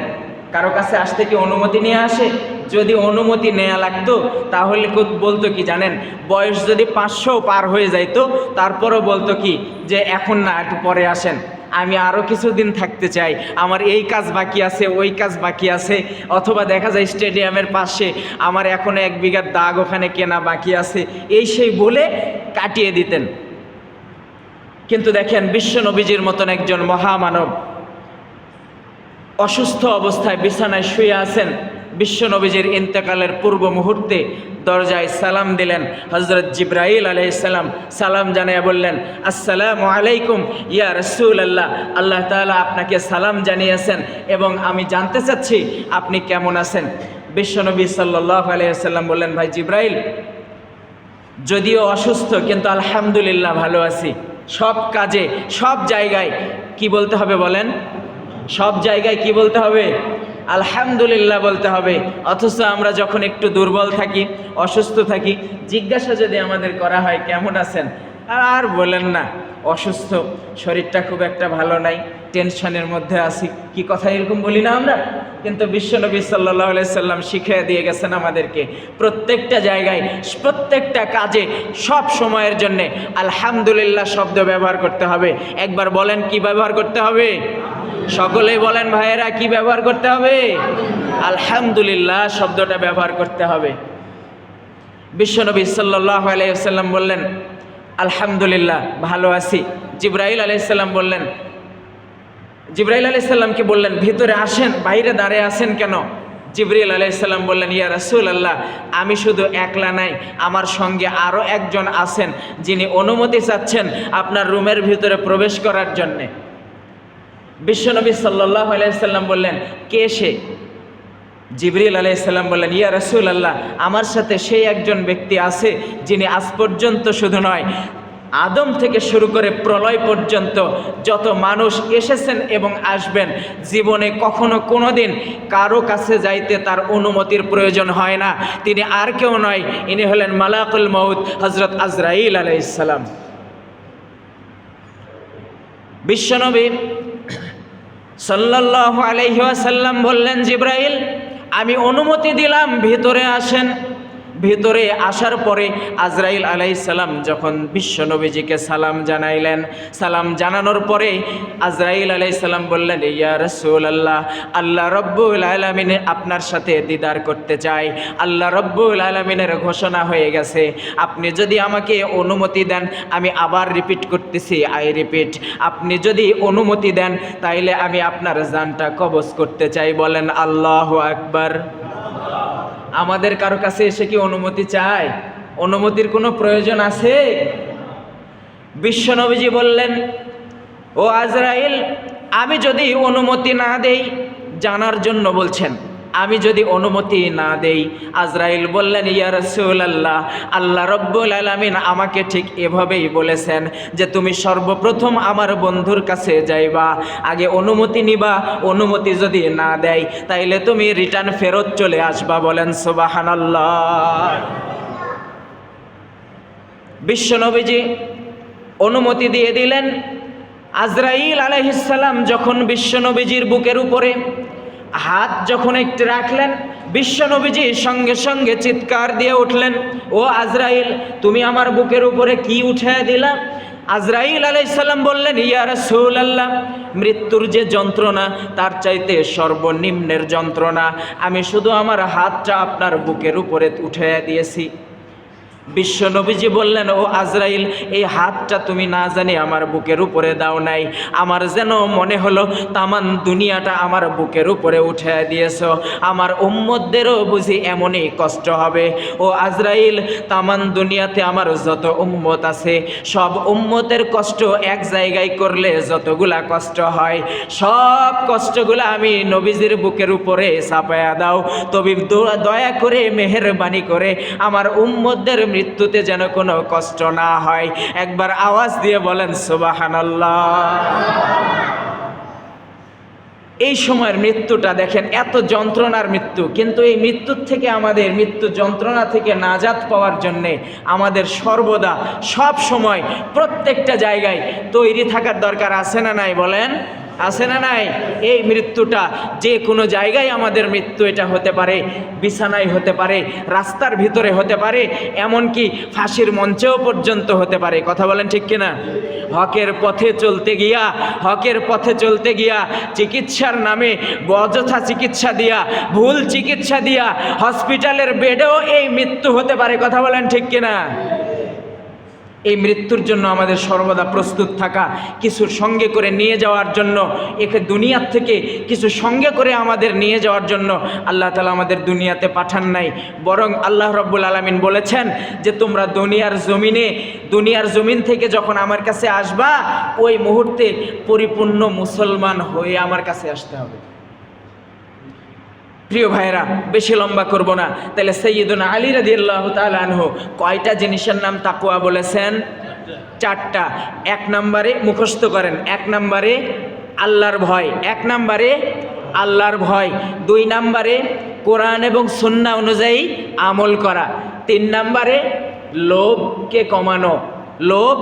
কারো কাছে আসতে কি অনুমতি নিয়ে আসে? যদি অনুমতি নেওয়া লাগতো তাহলে বলতো কি জানেন, বয়স যদি 500 পার হয়ে যাইতো তারপরও বলতো কি যে এখন না, একটু পরে আসেন, আমি আরও কিছুদিন থাকতে চাই, আমার এই কাজ বাকি আছে, ওই কাজ বাকি আছে। অথবা দেখা যায় স্টেডিয়ামের পাশে আমার এখনো 1 বিঘার দাগ ওখানে কেনা বাকি আছে, এই সেই বলে কাটিয়ে দিতেন। কিন্তু দেখেন বিশ্ব নবীজির মতন একজন মহামানব অসুস্থ অবস্থায় বিছানায় শুয়ে আছেন। বিশ্ব নবীজির ইন্তেকালের পূর্ব মুহূর্তে দরজায় সালাম দিলেন। হযরত জিবরাইল আলাইহিস সালাম সালাম জানিয়ে বললেন, আসসালামু আলাইকুম ইয়া রাসূলুল্লাহ, আল্লাহ তাআলা আপনাকে সালাম জানিয়েছেন এবং আমি জানতে চাচ্ছি আপনি কেমন আছেন। বিশ্বনবী সাল্লাল্লাহু আলাইহি ওয়াসাল্লাম বললেন, ভাই জিবরাইল, যদিও অসুস্থ কিন্তু আলহামদুলিল্লাহ ভালো আছি। সব কাজে সব জায়গায় কি বলতে হবে বলেন? সব জায়গায় কি বলতে হবে? আলহামদুলিল্লাহ বলতে হবে। অথচ আমরা যখন একটু দুর্বল থাকি, অসুস্থ থাকি, জিজ্ঞাসা যদি আমাদের করা হয় কেমন আছেন, আর বলেন না, অসুস্থ, শরীরটা খুব একটা ভালো নাই, টেনশনের মধ্যে আছি, কি কথা এরকম বলি না আমরা? কিন্তু বিশ্বনবী সাল্লাল্লাহু আলাইহি সাল্লাম শিখিয়ে দিয়ে গেছেন আমাদেরকে প্রত্যেকটা জায়গায়, প্রত্যেকটা কাজে, সব সময়ের জন্য আলহামদুলিল্লাহ শব্দ ব্যবহার করতে হবে। একবার বলেন কি ব্যবহার করতে হবে? সকলেই বলেন ভাইয়েরা, কি ব্যবহার করতে হবে? আলহামদুলিল্লাহ শব্দটা ব্যবহার করতে হবে। বিশ্বনবী সাল্লাল্লাহু আলাইহি ওয়াসাল্লাম বললেন আলহামদুলিল্লাহ ভালো আছি। জিবরাইল আলাইহিস সালাম বললেন, জিবরাইল আলাইহিস সালামকে বললেন ভিতরে আসেন, বাইরে দাঁড়িয়ে আছেন কেন? জিবরাইল আলাইহিস সালাম বললেন, ইয়া রাসূলুল্লাহ, আমি শুধু একলা নাই, আমার সঙ্গে আরও একজন আছেন যিনি অনুমতি চাচ্ছেন আপনার রুমের ভিতরে প্রবেশ করার জন্যে। বিশ্বনবী সাল্লাল্লাহু আলাইহি সাল্লাম বললেন, কে সে? জিবরিল আলাইহিস সালাম বললেন, ইয়া রাসূলুল্লাহ, আমার সাথে সেই একজন ব্যক্তি আছে যিনি আজ পর্যন্ত শুধু নয়, আদম থেকে শুরু করে প্রলয় পর্যন্ত যত মানুষ এসেছেন এবং আসবেন, জীবনে কখনো কোনো দিন কারো কাছে যাইতে তার অনুমতির প্রয়োজন হয় না। তিনি আর কেউ নয়, ইনি হলেন মালাকুল মউত হযরত আজরাইল আলাইহিস সালাম। বিশ্বনবী সাল্লাল্লাহু আলাইহি ওয়াসাল্লাম বললেন, জিবরাইল, আমি অনুমতি দিলাম, ভিতরে আসেন। ভিতরে আসার পরে আজরাইল আলাইহিস সালাম যখন বিশ্বনবীজিকে সালাম জানাইলেন, সালাম জানানোর পরে আজরাইল আলাইহিস সালাম বললেন, ইয়া রাসূলুল্লাহ, আল্লাহ রব্বুল আলামিন আপনার সাথে দিদার করতে চাই। আল্লাহ রব্বুল আলামিনের ঘোষণা হয়ে গেছে, আপনি যদি আমাকে অনুমতি দেন, আমি আবার রিপিট করতেছি, আই রিপিট, আপনি যদি অনুমতি দেন তাইলে আমি আপনার জানটা কবজ করতে চাই। বলেন আল্লাহু আকবার। আমাদের কারো কাছে এসে কি অনুমতি চাই? অনুমতির কোনো প্রয়োজন আছে? বিশ্বনবীজি বললেন, ও আজরাইল, আমি যদি অনুমতি না দেই, জানার জন্য বলছেন, আমি যদি অনুমতি না দেই। আজরাইল বললেন, ইয়া রাসূলুল্লাহ, আল্লাহ রব্বুল আলামিন আমাকে ঠিক এভাবেই বলেছেন যে তুমি সর্বপ্রথম আমার বন্ধুর কাছে যাইবা, আগে অনুমতি নিবা, অনুমতি যদি না দেয় তাইলে তুমি রিটার্ন ফেরত চলে আসবা। বলেন সুবহানাল্লাহ। বিশ্বনবীজি অনুমতি দিয়ে দিলেন। আজরাইল আলাইহিস সালাম যখন বিশ্বনবীজির বুকের উপরে হাত যখন একটু রাখলেন, বিশ্বনবীজি সঙ্গে সঙ্গে চিৎকার দিয়ে উঠলেন, ও আজরাইল, তুমি আমার বুকের উপরে কি উঠায় দিলা? আজরাইল আলাইহিস সালাম বললেন, ইয়া রাসূলুল্লাহ, মৃত্যুর যে যন্ত্রণা তার চাইতে সর্বনিম্নের যন্ত্রণা, আমি শুধু আমার হাতটা আপনার বুকের উপরে উঠায় দিয়েছি। বিশ্বনবীজি বললেন, ও আজরাইল, এই হাতটা তুমি না জানি আমার বুকের উপরে দাও নাই, আমার যেন মনে হলো তামান দুনিয়াটা আমার বুকের উপরে উঠে দিয়েছো, আমার উম্মতদেরও বুঝি এমনই কষ্ট হবে। ও আজরাইল, তামান দুনিয়াতে আমার যত উম্মত আছে, সব উম্মতের কষ্ট এক জায়গায় করলে যতগুলা কষ্ট হয়, সব কষ্টগুলা আমি নবীজির বুকের উপরে চাপায়া দাও। তবে দয়া করে, মেহেরবানি করে আমার উম্মতদের মৃত্যুতে যেন কোনো কষ্ট না হয়। একবার আওয়াজ দিয়ে বলেন সুবহানাল্লাহ। এই সময়ের মৃত্যুটা দেখেন, এত যন্ত্রণার মৃত্যু, কিন্তু এই মৃত্যুর থেকে, আমাদের মৃত্যু যন্ত্রণা থেকে নাজাত পাওয়ার জন্যে আমাদের সর্বদা, সব সময়, প্রত্যেকটা জায়গায় তৈরি থাকার দরকার আছে না নাই? বলেন আছে না নাই? এই মৃত্যুটা যে কোনো জায়গায় আমাদের মৃত্যু, এটা হতে পারে বিছানায়, হতে পারে রাস্তার ভিতরে, হতে পারে এমনকি ফাঁসির মঞ্চেও পর্যন্ত হতে পারে। কথা বলেন ঠিক কিনা? হকের পথে চলতে গিয়া, হকের পথে চলতে গিয়া চিকিৎসার নামে অযথা চিকিৎসা দিয়া, ভুল চিকিৎসা দিয়া হসপিটালের বেডেও এই মৃত্যু হতে পারে। কথা বলেন ঠিক কিনা? এই মৃত্যুর জন্য আমাদের সর্বদা প্রস্তুত থাকা, কিছু সঙ্গে করে নিয়ে যাওয়ার জন্য, একে দুনিয়ার থেকে কিছু সঙ্গে করে আমাদের নিয়ে যাওয়ার জন্য আল্লাহ তাআলা আমাদের দুনিয়াতে পাঠান নাই, বরং আল্লাহ রাব্বুল আলামিন বলেছেন যে তোমরা দুনিয়ার জমিন থেকে যখন আমার কাছে আসবা, ওই মুহূর্তে পরিপূর্ণ মুসলমান হয়ে আমার কাছে আসতে হবে। প্রিয় ভাইরা, বেশি লম্বা করব না, তাহলে সাইয়্যিদুনা আলী রাদিয়াল্লাহু তাআলা আনহু কয়টা জিনিসের নাম তাকওয়া বলেছেন? 4টা। 1 নম্বরে মুখস্থ করেন, 1 নম্বরে আল্লাহর ভয়, 1 নম্বরে আল্লাহর ভয়, 2 নম্বরে কোরআন এবং সুন্নাহ অনুযায়ী আমল করা, 3 নম্বরে লোভকে কমানো, লোভ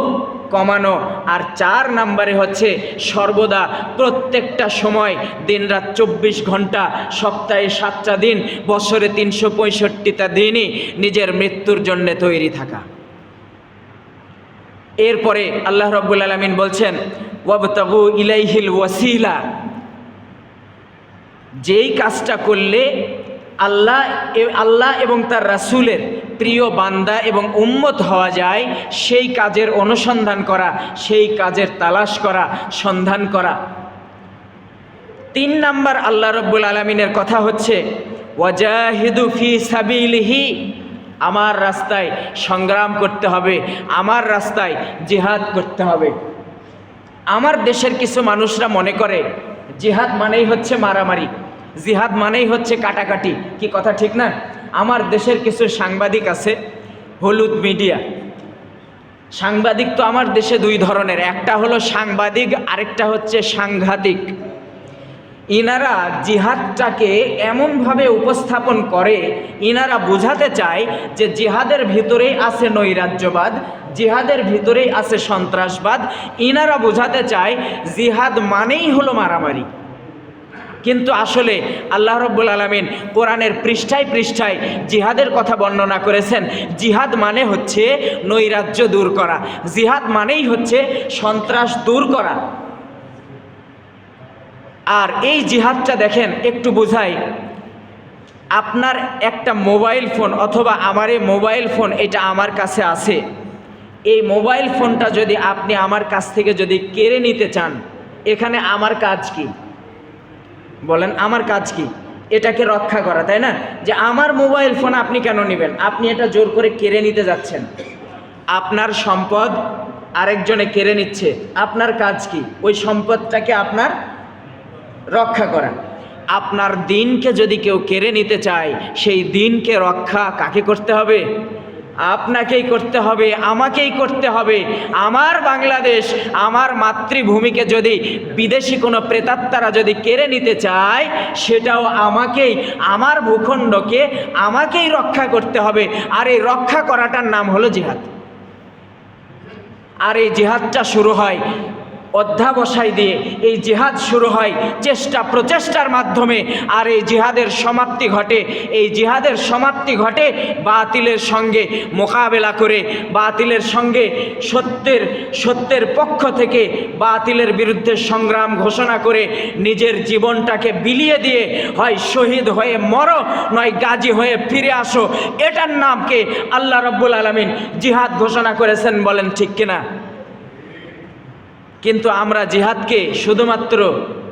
কমানো। আর 4 নম্বরে হচ্ছে সর্বদা প্রত্যেকটা সময়, দিনরাত 24 ঘন্টা, সপ্তাহে 7টা দিন, বছরে 365টা দিনই নিজের মৃত্যুর জন্য তৈরি থাকা। এরপরে আল্লাহ রাব্বুল আলামিন বলছেন ওয়াবতাগু ইলাইহিল ওয়াসিলা, যেই কাজটা করলে আল্লাহ এবং তার রাসূলের প্রিয় বান্দা এবং উম্মত হওয়া যায়, সেই কাজের অনুসন্ধান করা, সেই কাজের তালাশ করা, সন্ধান করা। 3 নাম্বার আল্লাহ রাব্বুল আলামিনের কথা হচ্ছে ওয়াজাহিদু ফি সাবিলিহি, আমার রাস্তায় সংগ্রাম করতে হবে, আমার রাস্তায় জিহাদ করতে হবে। আমার দেশের কিছু মানুষরা মনে করে জিহাদ মানেই হচ্ছে মারামারি, জিহাদ মানেই হচ্ছে কাটাকাটি। কি কথা ঠিক না? আমার দেশের কিছু সাংবাদিক আছে, হলুদ মিডিয়া সাংবাদিক। তো আমার দেশে 2 ধরনের, একটা হলো সাংবাদিক, আরেকটা হচ্ছে সাংঘাতিক। ইনারা জিহাদটাকে এমনভাবে উপস্থাপন করে, ইনারা বোঝাতে চায় যে জিহাদের ভিতরেই আছে নৈরাজ্যবাদ, জিহাদের ভিতরেই আছে সন্ত্রাসবাদ। ইনারা বোঝাতে চায় জিহাদ মানেই হলো মারামারি। কিন্তু আসলে আল্লাহ রাব্বুল আলামিন কোরআনের পৃষ্ঠায় পৃষ্ঠায় জিহাদের কথা বর্ণনা করেছেন। জিহাদ মানে হচ্ছে নৈরাজ্য দূর করা, জিহাদ মানেই হচ্ছে সন্ত্রাস দূর করা। আর এই জিহাদটা দেখেন, একটু বোঝাই, আপনার একটা মোবাইল ফোন অথবা আমার এই মোবাইল ফোন, এটা আমার কাছে আছে। এই মোবাইল ফোনটা যদি আপনি আমার কাছ থেকে যদি কেড়ে নিতে চান, এখানে আমার কাজ কি বলেন? আমার কাজ কি? এটাকে রক্ষা করা, তাই না? যে আমার মোবাইল ফোন আপনি কেন নেবেন? আপনি এটা জোর করে কেড়ে নিতে যাচ্ছেন, আপনার সম্পদ আরেকজনে কেড়ে নিচ্ছে, আপনার কাজ কি? ওই সম্পদটাকে আপনার রক্ষা করা। আপনার দিনকে যদি কেউ কেড়ে নিতে চায়, সেই দিনকে রক্ষা কাকে করতে হবে? আপনাকেই করতে হবে, আমাকেই করতে হবে। আমার বাংলাদেশ, আমার মাতৃভূমিকে যদি বিদেশি কোনো প্রেতাত্মারা যদি কেড়ে নিতে চায়, সেটাও আমাকেই, আমার ভূখণ্ডকে আমাকেই রক্ষা করতে হবে। আর এই রক্ষা করাটার নাম হলো জিহাদ। আর এই জিহাদটা শুরু হয় অধ্যাবসায় দিয়ে, এই জিহাদ শুরু হয় চেষ্টা প্রচেষ্টার মাধ্যমে। আর এই জিহাদের সমাপ্তি ঘটে, এই জিহাদের সমাপ্তি ঘটে বাতিলের সঙ্গে মোকাবেলা করে, বাতিলের সঙ্গে সত্যের পক্ষ থেকে বাতিলের বিরুদ্ধে সংগ্রাম ঘোষণা করে নিজের জীবনটাকে বিলিয়ে দিয়ে হয় শহীদ হয়ে মরো, নয় গাজী হয়ে ফিরে আসো। এটার নামকে আল্লাহ রাব্বুল আলামিন জিহাদ ঘোষণা করেছেন। বলেন ঠিক কিনা? কিন্তু আমরা জিহাদকে শুধুমাত্র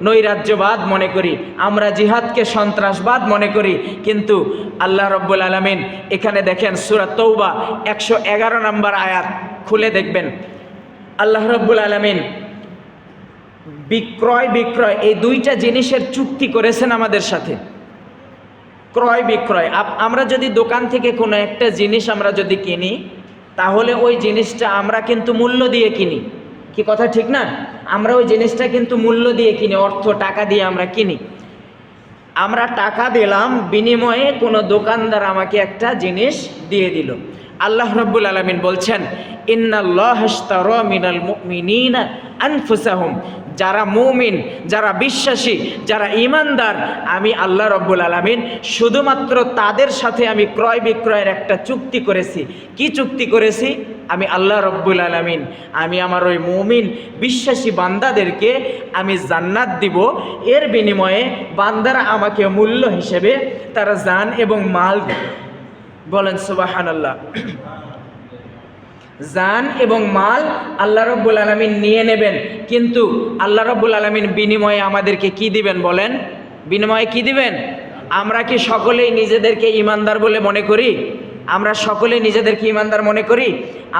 নৈরাজ্যবাদ মনে করি, আমরা জিহাদকে সন্ত্রাসবাদ মনে করি। কিন্তু আল্লাহ রাব্বুল আলামিন এখানে দেখেন, সূরা তওবা 111 নম্বর আয়াত খুলে দেখবেন, আল্লাহ রাব্বুল আলামিন বিক্রয় বিক্রয় এই 2টা জিনিসের চুক্তি করেছেন আমাদের সাথে। ক্রয় বিক্রয়, আমরা যদি দোকান থেকে কোনো একটা জিনিস আমরা যদি কিনি, তাহলে ওই জিনিসটা আমরা কিন্তু মূল্য দিয়ে কিনি। কি কথা ঠিক না? আমরা ওই জিনিসটা কিন্তু মূল্য দিয়ে কিনি, অর্থ টাকা দিয়ে আমরা কিনি। আমরা টাকা দিলাম, বিনিময়ে কোনো দোকানদার আমাকে একটা জিনিস দিয়ে দিল। আল্লাহ রাব্বুল আলামিন বলছেন ইন্নাল্লাহা আশতারা মিনাল মুমিনিনা আনফুসাহুম, যারা মুমিন, যারা বিশ্বাসী, যারা ঈমানদার, আমি আল্লাহ রাব্বুল আলামিন শুধুমাত্র তাদের সাথে আমি ক্রয় বিক্রয়ের একটা চুক্তি করেছি। কি চুক্তি করেছি? আমি আল্লাহ রাব্বুল আলামিন, আমি আমার ওই মুমিন বিশ্বাসী বান্দাদেরকে আমি জান্নাত দিব। এর বিনিময়ে বান্দারা আমাকে মূল্য হিসেবে তারা জান এবং মাল, বলেন সুবহানাল্লাহ, জান এবং মাল আল্লাহ রাব্বুল আলামিন নিয়ে নেবেন। কিন্তু আল্লাহ রাব্বুল আলামিন বিনিময়ে আমাদেরকে কি দিবেন বলেন? বিনিময়ে কি দিবেন? আমরা কি সকলেই নিজেদেরকে ঈমানদার বলে মনে করি? আমরা সকলেই নিজেদেরকে ঈমানদার মনে করি?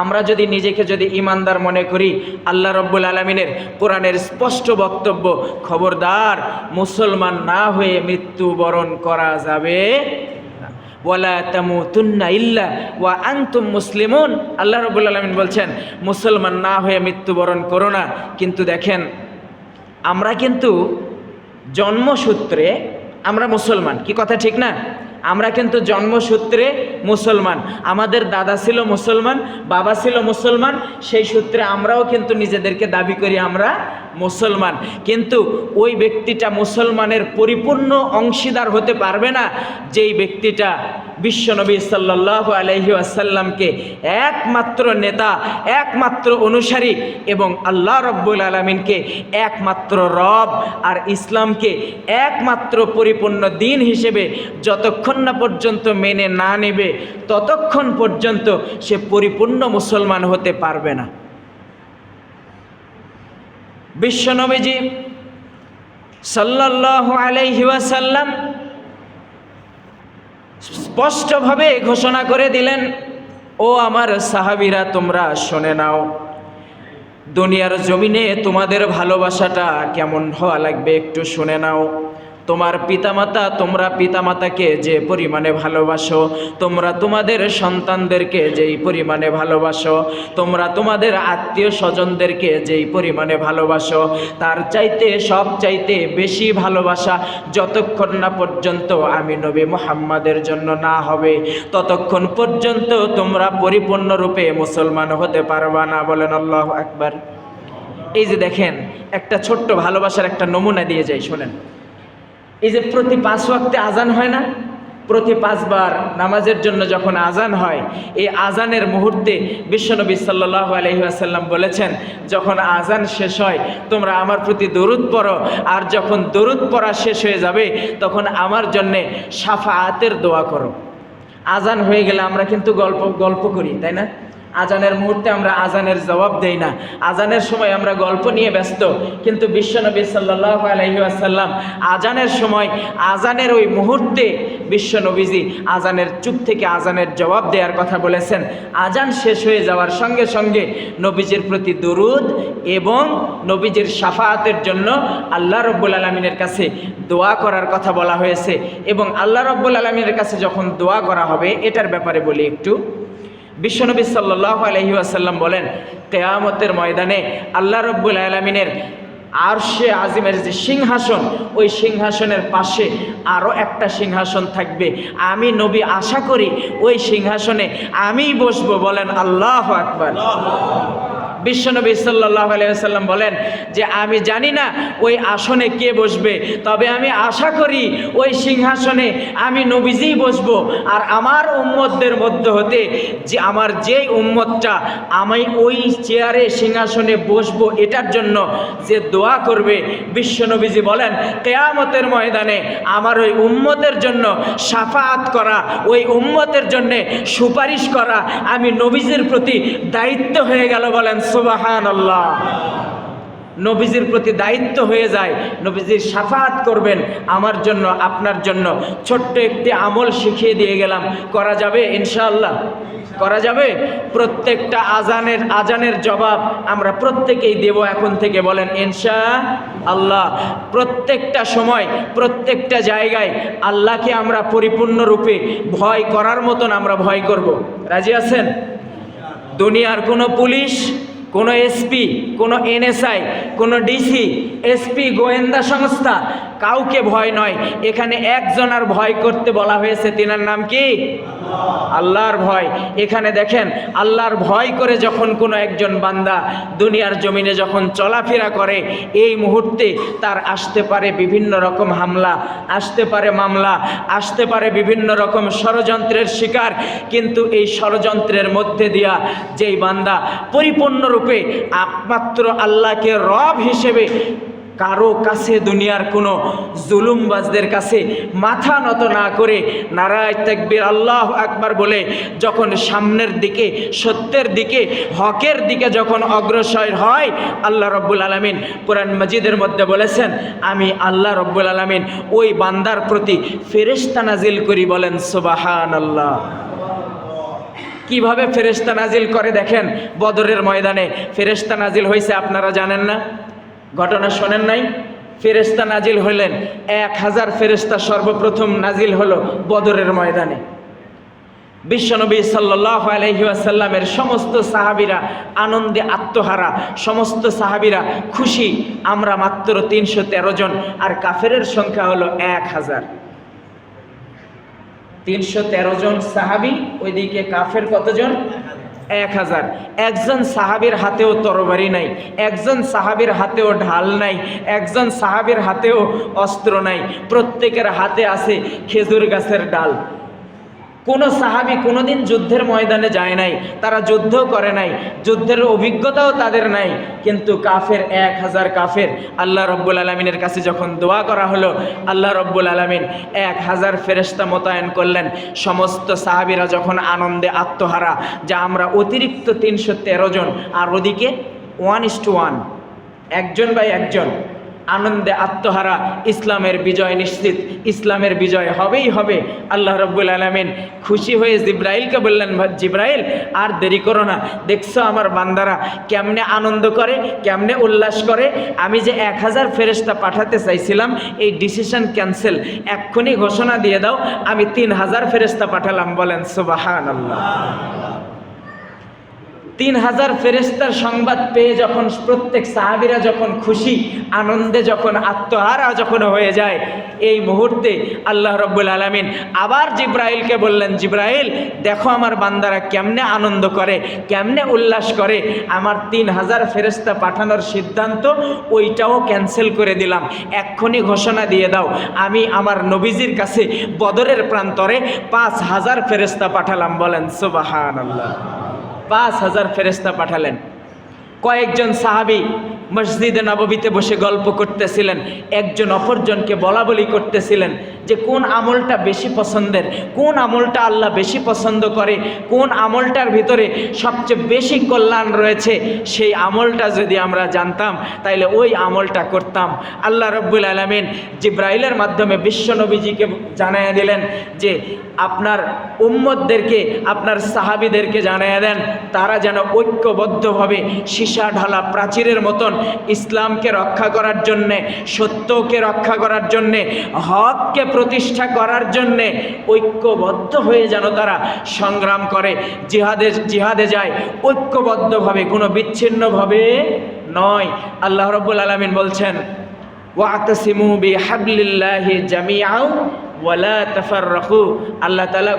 আমরা যদি নিজেকে যদি ঈমানদার মনে করি, আল্লাহ রাব্বুল আলামিনের কোরআনের স্পষ্ট বক্তব্য, খবরদার মুসলমান না হয়ে মৃত্যুবরণ করা যাবে ওয়ালা তামুতুন্না ইল্লা ওয়া আনতুম মুসলিমুন। আল্লাহ রাব্বুল আলামিন বলছেন মুসলমান না হয়ে মৃত্যুবরণ করো না। কিন্তু দেখেন, আমরা কিন্তু জন্মসূত্রে আমরা মুসলমান। কি কথা ঠিক না? আমরা কিন্তু জন্মসূত্রে মুসলমান, আমাদের দাদা ছিল মুসলমান, বাবা ছিল মুসলমান, সেই সূত্রে আমরাও কিন্তু নিজেদেরকে দাবি করি আমরা মুসলমান। কিন্তু ওই ব্যক্তিটা মুসলমানের পরিপূর্ণ অংশীদার হতে পারবে না যেই ব্যক্তিটা বিশ্বনবী সাল্লাল্লাহু আলাইহি ওয়াসাল্লামকে একমাত্র নেতা, একমাত্র অনুসারী এবং আল্লাহ রব্বুল আলামিনকে একমাত্র রব আর ইসলামকে একমাত্র পরিপূর্ণ দিন হিসেবে যতক্ষণ না পর্যন্ত মেনে না নেবে ততক্ষণ পর্যন্ত সে পরিপূর্ণ মুসলমান হতে পারবে না। বিশ্বনবীজি সাল্লাল্লাহু আলাইহি ওয়াসাল্লাম স্পষ্টভাবে ঘোষণা করে দিলেন, ও আমার সাহাবীরা তোমরা শুনে নাও, দুনিয়ার জমিনে তোমাদের ভালোবাসাটা কেমন হওয়া লাগবে একটু শুনে নাও। তোমার পিতামাতা, তোমরা পিতামাতাকে যে পরিমাণে ভালোবাসো, তোমরা তোমাদের সন্তানদেরকে যেই পরিমাণে ভালোবাসো, তোমরা তোমাদের আত্মীয় স্বজনদেরকে যেই পরিমাণে ভালোবাসো, তার চাইতে সব চাইতে বেশি ভালোবাসা যতক্ষণ না পর্যন্ত আমি নবী মুহাম্মাদের জন্য না হবে ততক্ষণ পর্যন্ত তোমরা পরিপূর্ণরূপে মুসলমান হতে পারবা না। বলেন আল্লাহু আকবার। এই যে দেখেন, একটা ছোট্ট ভালোবাসার একটা নমুনা দিয়ে যাই, শোনেন। এই যে প্রতি 5 ওয়াক্তে আজান হয় না, প্রতি 5 বার নামাজের জন্য যখন আজান হয়, এই আজানের মুহূর্তে বিশ্বনবী সাল্লাল্লাহু আলাইহি ওয়াসাল্লাম বলেছেন, যখন আজান শেষ হয় তোমরা আমার প্রতি দরুদ পড়ো, আর যখন দরুদ পড়া শেষ হয়ে যাবে তখন আমার জন্যে শাফাআতের দোয়া করো। আজান হয়ে গেলে আমরা কিন্তু গল্প করি, তাই না? আজানের মুহূর্তে আমরা আজানের জবাব দেই না, আজানের সময় আমরা গল্প নিয়ে ব্যস্ত। কিন্তু বিশ্বনবী সাল্লাল্লাহু আলাইহি ওয়াসাল্লাম আজানের সময়, আজানের ওই মুহূর্তে বিশ্বনবীজি আজানের চুপ থেকে আজানের জবাব দেওয়ার কথা বলেছেন। আজান শেষ হয়ে যাওয়ার সঙ্গে সঙ্গে নবীজির প্রতি দরুদ এবং নবীজির শাফাআতের জন্য আল্লাহ রব্বুল আলামিনের কাছে দোয়া করার কথা বলা হয়েছে। এবং আল্লাহ রব্বুল আলামিনের কাছে যখন দোয়া করা হবে, এটার ব্যাপারে বলি একটু। বিশ্বনবী সাল্লাল্লাহু আলাইহি ওয়াসাল্লাম বলেন, কিয়ামতের ময়দানে আল্লাহ রব্বুল আলামিনের আরশে আজিমের যে সিংহাসন, ওই সিংহাসনের পাশে আরও একটা সিংহাসন থাকবে। আমি নবী আশা করি ওই সিংহাসনে আমিই বসবো। বলেন আল্লাহু আকবার। বিশ্বনবী সাল্লাল্লাহু আলাইহি ওয়াসাল্লাম বলেন যে আমি জানি না ওই আসনে কে বসবে, তবে আমি আশা করি ওই সিংহাসনে আমি নবীজিই বসবো। আর আমার উম্মতদের মধ্য হতে যে আমার যেই উম্মতটা আমি ওই চেয়ারে সিংহাসনে বসবো এটার জন্য যে দোয়া করবে, বিশ্বনবীজি বলেন কিয়ামতের ময়দানে আমার ওই উম্মতের জন্য শাফাআত করা, ওই উম্মতের জন্য সুপারিশ করা আমি নবীজির প্রতি দায়িত্ব হয়ে গেল। বলেন সুবহানাল্লাহ। নবীজির প্রতি দায়িত্ব হয়ে যায়, নবীজির শাফাআত করবেন আমার জন্য, আপনার জন্য। ছোট্ট একটি আমল শিখিয়ে দিয়ে গেলাম, করা যাবে ইনশাআল্লাহ? করা যাবে। প্রত্যেকটা আজানের জবাব আমরা প্রত্যেকেই দেব এখন থেকে। বলেন ইনশাআল্লাহ। প্রত্যেকটা সময়, প্রত্যেকটা জায়গায় আল্লাহকে আমরা পরিপূর্ণরূপে ভয় করার মতন আমরা ভয় করব। রাজি আছেন? দুনিয়ার কোনো পুলিশ, কোনো এসপি, কোনো এনএসআই, কোনো ডিসি, এসপি, গোয়েন্দা সংস্থা, কাউকে ভয় নয়। এখানে একজনের ভয় করতে বলা হয়েছে, তিনার নাম কি? আল্লাহর ভয়। এখানে দেখেন, আল্লাহর ভয় করে যখন কোনো একজন বান্দা দুনিয়ার জমিনে যখন চলাফেরা করে, এই মুহূর্তে তার আসতে পারে বিভিন্ন রকম হামলা, আসতে পারে মামলা, আসতে পারে বিভিন্ন রকম ষড়যন্ত্রের শিকার। কিন্তু এই ষড়যন্ত্রের মধ্যে দিয়া যেই বান্দা পরিপূর্ণরূপে একমাত্র আল্লাহকে রব হিসেবে, কারো কাছে দুনিয়ার কোনো জুলুমবাজদের কাছে মাথা নত না করে নারায়ে তাকবীর আল্লাহু আকবার বলে যখন সামনের দিকে, সত্যের দিকে, হকের দিকে যখন অগ্রসর হয়, আল্লাহ রব্বুল আলামিন কোরআন মাজিদের মধ্যে বলেছেন, আমি আল্লাহ রব্বুল আলামিন ওই বান্দার প্রতি ফেরেশতা নাজিল করি। বলেন সুবহানাল্লাহ। কিভাবে ফেরেশতা নাজিল করে দেখেন, বদরের ময়দানে ফেরেশতা নাজিল হয়েছে, আপনারা জানেন না? ঘটনা শোনেন নাই? ফেরেশতা নাজিল হলেন, 1000 ফেরেশতা সর্বপ্রথম নাজিল হলো বদরের ময়দানে। বিশ্বনবী সাল্লাল্লাহু আলাইহি ওয়াসাল্লামের সমস্ত সাহাবীরা আনন্দে আত্মহারা, সমস্ত সাহাবীরা খুশি। আমরা মাত্র 313 জন, আর কাফেরের সংখ্যা হলো 1000। 313 জন সাহাবী, ওইদিকে কাফের কতজন? 1000। একজন সাহাবীর হাতেও তরবারি নাই, একজন সাহাবীর হাতেও ঢাল নাই, একজন সাহাবীর হাতেও অস্ত্র নাই, প্রত্যেকের হাতে আছে খেজুর গাছের ডাল। কোনো সাহাবী কোনোদিন যুদ্ধের ময়দানে যায় নাই, তারা যুদ্ধও করে নাই, যুদ্ধের অভিজ্ঞতাও তাদের নাই, কিন্তু কাফের 1000 কাফের আল্লাহ রব্বুল আলামিনের কাছে যখন দোয়া করা হলো, আল্লাহ রব্বুল আলামিন 1000 ফেরেশতা মোতায়েন করলেন। সমস্ত সাহাবীরা যখন আনন্দে আত্মহারা যে আমরা অতিরিক্ত 313 জন, আর ওদিকে 1:1, একজন বাই একজন, আনন্দে আত্মহারা, ইসলামের বিজয় নিশ্চিত, ইসলামের বিজয় হবেই হবে। আল্লাহ রব্বুল আলামিন খুশি হয়ে জিব্রাইলকে বললেন, জিব্রাইল আর দেরি করো না, দেখছো আমার বান্দারা কেমনে আনন্দ করে, কেমনে উল্লাস করে, আমি যে 1000 ফেরেশতা পাঠাতে চাইছিলাম এই ডিসিশন ক্যান্সেল, এক্ষুনি ঘোষণা দিয়ে দাও আমি 3000 ফেরেশতা পাঠালাম। বলেন সুবহানাল্লাহ। 3000 ফেরেশতার সংবাদ পেয়ে যখন প্রত্যেক সাহাবীরা যখন খুশি, আনন্দে যখন আত্মহারা যখন হয়ে যায়, এই মুহূর্তে আল্লাহ রব্বুল আলামিন আবার জিব্রাইলকে বললেন, জিব্রাইল দেখো আমার বান্দারা কেমনে আনন্দ করে, কেমনে উল্লাস করে, আমার 3000 ফেরেশতা পাঠানোর সিদ্ধান্ত ওইটাও ক্যান্সেল করে দিলাম, এক্ষুনি ঘোষণা দিয়ে দাও আমি আমার নবীজির কাছে বদরের প্রান্তরে 5000 ফেরেশতা পাঠালাম। বলেন সুবহানাল্লাহ। 5000 ফেরেশতা পাঠালেন। কয়েকজন সাহাবী মসজিদে নববীতে বসে গল্প করতেছিলেন, একজন অপরজনকে বলা বলি করতেছিলেন যে কোন আমলটা বেশি পছন্দের, কোন আমলটা আল্লাহ বেশি পছন্দ করে, কোন আমলটার ভিতরে সবচেয়ে বেশি কল্যাণ রয়েছে, সেই আমলটা যদি আমরা জানতাম তাইলে ওই আমলটা করতাম। আল্লাহ রব্বুল আলামিন জিব্রাইলের মাধ্যমে বিশ্ব নবীজিকে জানাইয়া দিলেন যে আপনার উম্মতদেরকে, আপনার সাহাবীদেরকে জানাইয়া দেন তারা যেন ঐক্যবদ্ধভাবে সীসা ঢালা প্রাচীরের মতন ইসলামকে রক্ষা করার জন্যে, সত্যকে রক্ষা করার জন্যে, হককে প্রতিষ্ঠা করার জন্যে ঐক্যবদ্ধ হয়ে যেন তারা সংগ্রাম করে, জিহাদে যায় ঐক্যবদ্ধভাবে, কোনো বিচ্ছিন্নভাবে নয়। আল্লাহ রাব্বুল আলামিন বলছেন, ওয়াতাসিমু বিহাবলিল্লাহি জামিআন ওয়ালা তাফাররাকু। আল্লাহ তাআলা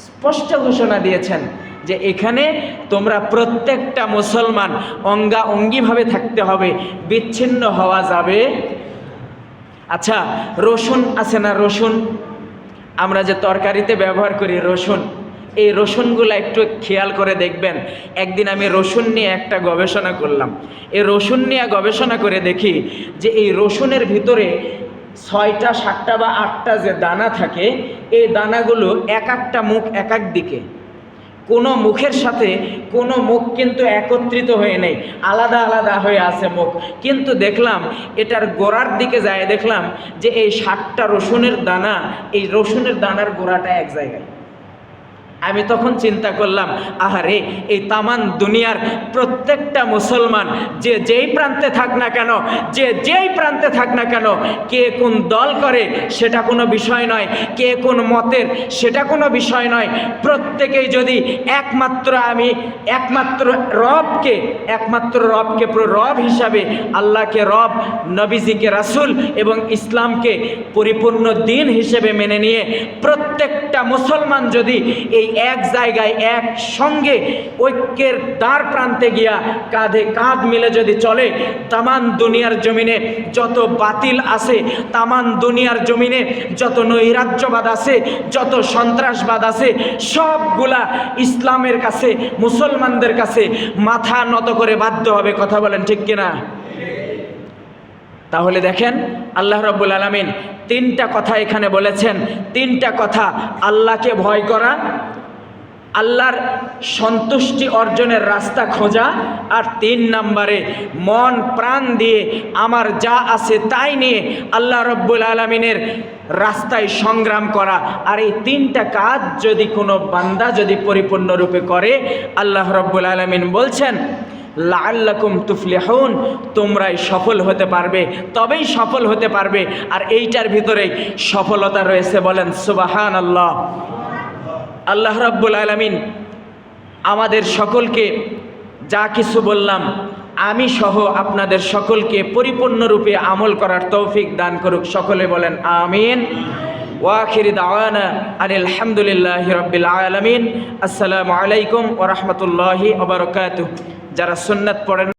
স্পষ্ট ঘোষণা দিয়েছেন যে এখানে তোমরা প্রত্যেকটা মুসলমান অঙ্গাঅঙ্গিভাবে থাকতে হবে, বিচ্ছিন্ন হওয়া যাবে। আচ্ছা, রসুন আছে না, রসুন আমরা যে তরকারিতে ব্যবহার করি রসুন, এই রসুনগুলো একটু খেয়াল করে দেখবেন। একদিন আমি রসুন নিয়ে একটা গবেষণা করলাম, এই রসুন নিয়ে গবেষণা করে দেখি যে এই রসুনের ভিতরে 6টা 7টা বা 8টা যে দানা থাকে, এই দানাগুলো এক একটা মুখ এক এক দিকে, কোনো মুখের সাথে কোনো মুখ কিন্তু একত্রিত হয়ে নেই, আলাদা আলাদা হয়ে আছে মুখ। কিন্তু দেখলাম এটার গোড়ার দিকে যায়, দেখলাম যে এই 7টা রসুনের দানা, এই রসুনের দানার গোড়াটা এক জায়গায়। আমি তখন চিন্তা করলাম, আহারে এই তামান দুনিয়ার প্রত্যেকটা মুসলমান যে যেই প্রান্তে থাক না কেন, যে যেই প্রান্তে থাক না কেন, কে কোন দল করে সেটা কোনো বিষয় নয়, কে কোন মতের সেটা কোনো বিষয় নয়, প্রত্যেকেই যদি একমাত্র রবকে রব হিসাবে, আল্লাহকে রব, নবীজিকে রাসূল এবং ইসলামকে পরিপূর্ণ দিন হিসেবে মেনে নিয়ে প্রত্যেকটা মুসলমান যদি এই এক জায়গায় একসঙ্গে ঐক্যের দ্বার প্রান্তে গিয়া কাঁধে কাঁধ মিলে যদি চলে, তামান দুনিয়ার জমিনে যত বাতিল আছে, তামান দুনিয়ার জমিনে যত নৈরাজ্যবাদ আছে, যত সন্ত্রাসবাদ আছে, সবগুলা ইসলামের কাছে, মুসলমানদের কাছে মাথা নত করে বাধ্য হবে। কথা বলেন ঠিক কিনা? তাহলে দেখেন আল্লাহ রাব্বুল আলামিন 3টা কথা এখানে বলেছেন। 3টা কথা: আল্লাহকে ভয় করা, আল্লাহর সন্তুষ্টি অর্জনের রাস্তা খোঁজা, আর 3 নম্বরে মন প্রাণ দিয়ে আমার যা আছে তাই নিয়ে আল্লাহ রাব্বুল আলামিনের রাস্তায় সংগ্রাম করা। আর এই 3টা কাজ যদি কোনো বান্দা যদি পরিপূর্ণরূপে করে, আল্লাহ রাব্বুল আলামিন বলছেন লাআল্লাকুম তুফলিহুন, তোমরাই সফল হতে পারবে, তবেই সফল হতে পারবে। আর এইটার ভিতরেই সফলতা রয়েছে। বলেন সুবহানাল্লাহ। আল্লাহ রাব্বুল আলামিন আমাদের সকলকে যা কিছু বললাম, আমি সহ আপনাদের সকলকে পরিপূর্ণরূপে আমল করার তৌফিক দান করুক। সকলে বলেন আমিন। ওয়া আখিরি দাওয়ানা আনিল হামদুলিল্লাহি রাব্বিল আলামিন। আসসালামু আলাইকুম ওয়া রাহমাতুল্লাহি ওয়া বারাকাতুহু। যারা সুন্নাত পড়েন